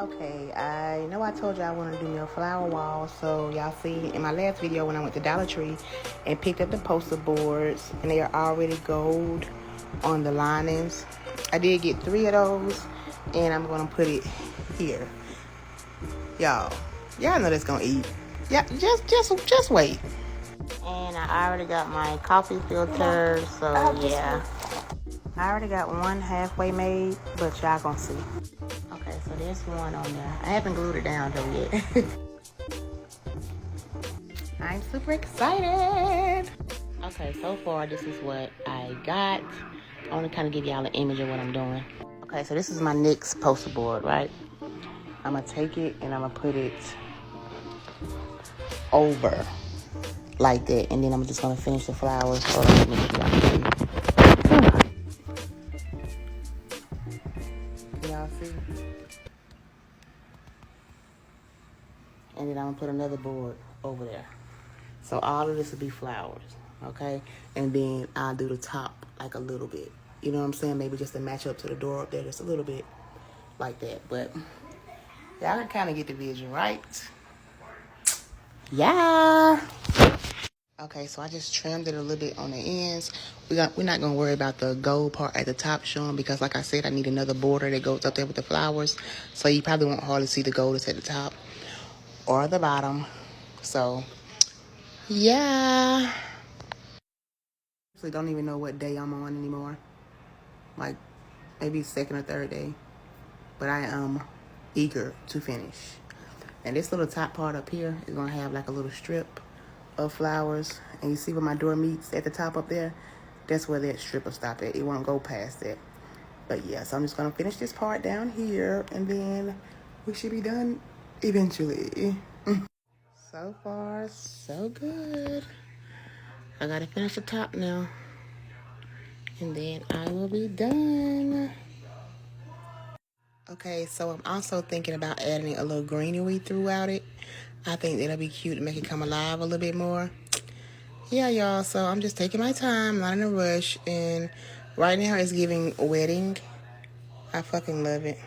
Okay, I know I told you I want to do me a flower wall, so y'all see in my last video when I went to Dollar Tree and picked up the poster boards, and they are already gold on the linings. I did get 3 of those, and I'm gonna put it here. Y'all know that's gonna eat. Yeah, just wait. And I already got my coffee filter, so yeah. I already got one halfway made, but y'all gonna see. Okay, so there's one on there. I haven't glued it down though yet. I'm super excited. Okay, so far this is what I got. I want to kind of give y'all an image of what I'm doing. Okay, so this is my next poster board, right? I'm gonna take it and I'm gonna put it over like that, and then I'm just gonna finish the flowers. Hold on, let me make sure y'all can see. Can y'all see? And then I'm gonna put another board over there. So all of this will be flowers, okay? And then I'll do the top like a little bit. You know what I'm saying? Maybe just to match up to the door up there, just a little bit like that. But y'all can kind of get the vision, right? Yeah. Okay, so I just trimmed it a little bit on the ends. We're not gonna worry about the gold part at the top showing because, like I said, I need another border that goes up there with the flowers. So you probably won't hardly see the gold that's at the top or the bottom. So yeah. I don't even know what day I'm on anymore. Like maybe second or third day. But I am eager to finish. And this little top part up here is gonna have like a little strip of flowers. And you see where my door meets at the top up there? That's where that strip will stop at. It won't go past that. But yeah, so I'm just gonna finish this part down here and then we should be done eventually. So far, so good. I gotta finish the top now. And then I will be done. Okay, so I'm also thinking about adding a little greenery throughout it. I think that'll be cute to make it come alive a little bit more. Yeah, y'all, so I'm just taking my time, not in a rush. And right now it's giving wedding. I fucking love it.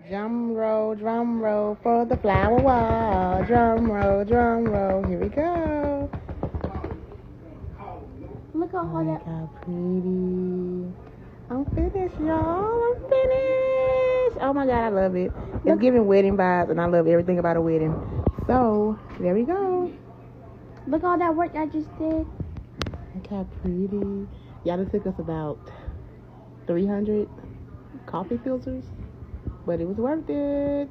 Drum roll for the flower wall. Drum roll, here we go. Look at how pretty. I'm finished, y'all. I'm finished. Oh my God, I love it. It's giving wedding vibes, and I love everything about a wedding. So, there we go. Look at all that work I just did. Look how pretty. Y'all, it took us about 300 coffee filters, but it was worth it.